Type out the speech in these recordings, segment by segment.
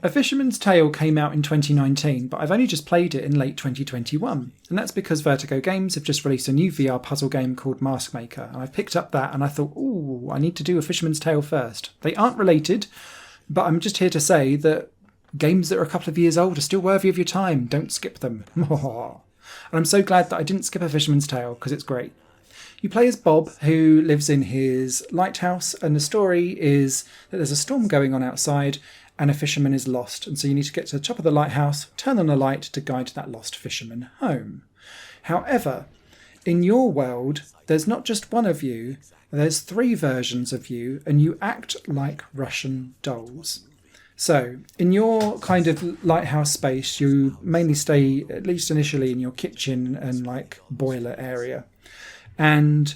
A Fisherman's Tale came out in 2019, but I've only just played it in late 2021. And that's because Vertigo Games have just released a new VR puzzle game called Mask Maker. And I picked up that and I thought, ooh, I need to do a Fisherman's Tale first. They aren't related, but I'm just here to say that games that are a couple of years old are still worthy of your time. Don't skip them. And I'm so glad that I didn't skip a Fisherman's Tale because it's great. You play as Bob, who lives in his lighthouse, and the story is that there's a storm going on outside and a fisherman is lost. And so you need to get to the top of the lighthouse, turn on a light to guide that lost fisherman home. However, in your world, there's not just one of you, there's 3 versions of you, and you act like Russian dolls. So, in your kind of lighthouse space, you mainly stay, at least initially, in your kitchen and like boiler area. And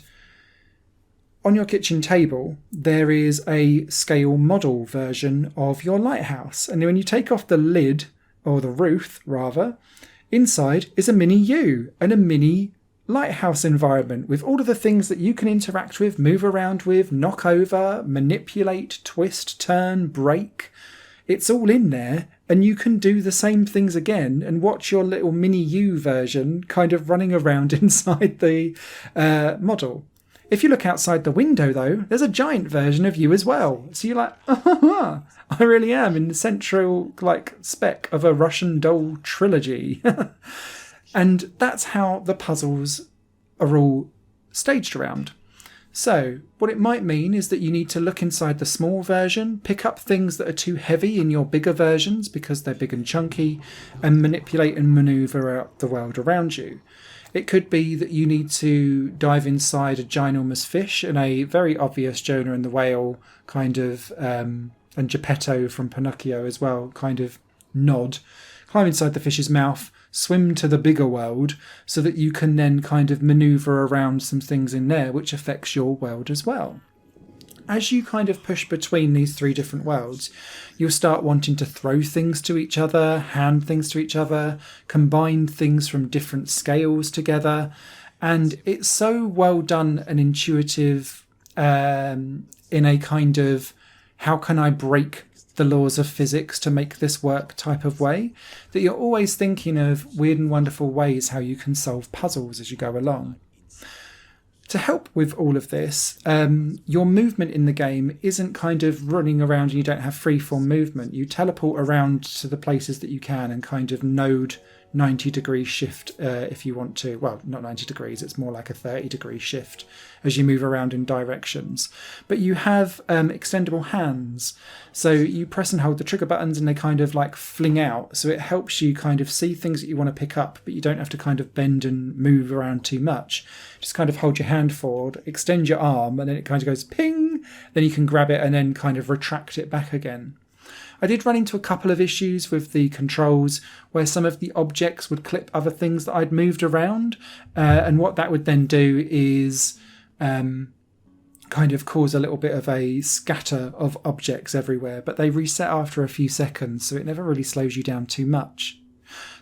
on your kitchen table, there is a scale model version of your lighthouse. And when you take off the lid, or the roof rather, inside is a mini you and a mini lighthouse environment with all of the things that you can interact with, move around with, knock over, manipulate, twist, turn, break. It's all in there, and you can do the same things again and watch your little mini you version kind of running around inside the model. If you look outside the window, though, there's a giant version of you as well. So you're like, I really am in the central spec of a Russian doll trilogy. And that's how the puzzles are all staged around. So what it might mean is that you need to look inside the small version, pick up things that are too heavy in your bigger versions because they're big and chunky, and manipulate and maneuver out the world around you. It could be that you need to dive inside a ginormous fish in a very obvious Jonah and the Whale kind of, and Geppetto from Pinocchio as well, kind of nod. Climb inside the fish's mouth, swim to the bigger world so that you can then kind of maneuver around some things in there which affects your world as well. As you kind of push between these 3 different worlds, you'll start wanting to throw things to each other, hand things to each other, combine things from different scales together. And it's so well done and intuitive in a kind of, how can I break the laws of physics to make this work type of way, that you're always thinking of weird and wonderful ways how you can solve puzzles as you go along. To help with all of this, your movement in the game isn't kind of running around and you don't have freeform movement. You teleport around to the places that you can and kind of node 90-degree shift if you want to. Well, not 90 degrees, it's more like a 30-degree shift as you move around in directions. But you have extendable hands. So you press and hold the trigger buttons and they kind of fling out. So it helps you kind of see things that you want to pick up, but you don't have to kind of bend and move around too much. Just kind of hold your hand forward, extend your arm, and then it kind of goes ping. Then you can grab it and then kind of retract it back again. I did run into a couple of issues with the controls where some of the objects would clip other things that I'd moved around. And what that would then do is kind of cause a little bit of a scatter of objects everywhere. But they reset after a few seconds, so it never really slows you down too much.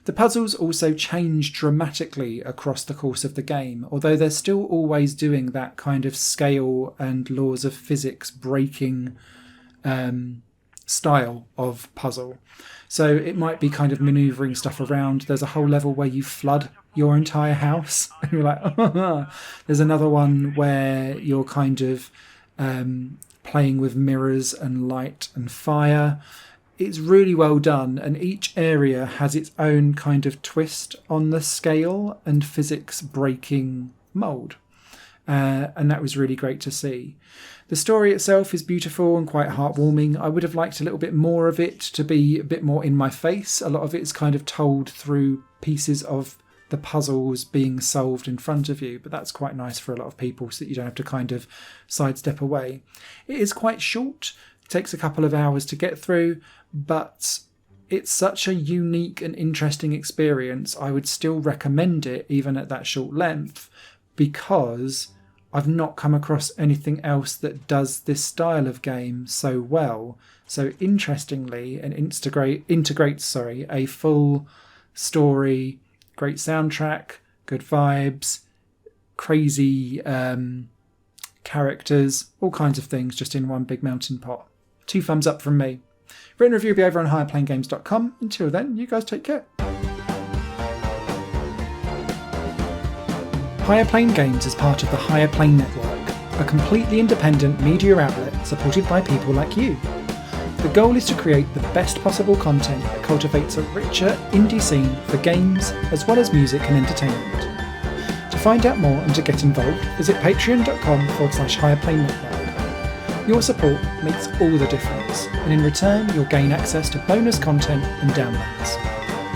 The puzzles also change dramatically across the course of the game, although they're still always doing that kind of scale and laws of physics breaking style of puzzle. So it might be kind of maneuvering stuff around. There's a whole level where you flood your entire house and you're like, there's another one where you're kind of playing with mirrors and light and fire. It's really well done, and each area has its own kind of twist on the scale and physics breaking mold. And that was really great to see. The story itself is beautiful and quite heartwarming. I would have liked a little bit more of it to be a bit more in my face. A lot of it's kind of told through pieces of the puzzles being solved in front of you, but that's quite nice for a lot of people so that you don't have to kind of sidestep away. It is quite short. It takes a couple of hours to get through, but it's such a unique and interesting experience. I would still recommend it even at that short length, because I've not come across anything else that does this style of game so well. So interestingly, and integrates a full story, great soundtrack, good vibes, crazy characters, all kinds of things just in one big melting pot. 2 thumbs up from me. Written review will be over on higherplayinggames.com. Until then, you guys take care. Higher Plane Games is part of the Higher Plane Network, a completely independent media outlet supported by people like you. The goal is to create the best possible content that cultivates a richer indie scene for games as well as music and entertainment. To find out more and to get involved, visit patreon.com/higherplane network. Your support makes all the difference, and in return you'll gain access to bonus content and downloads.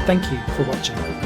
Thank you for watching.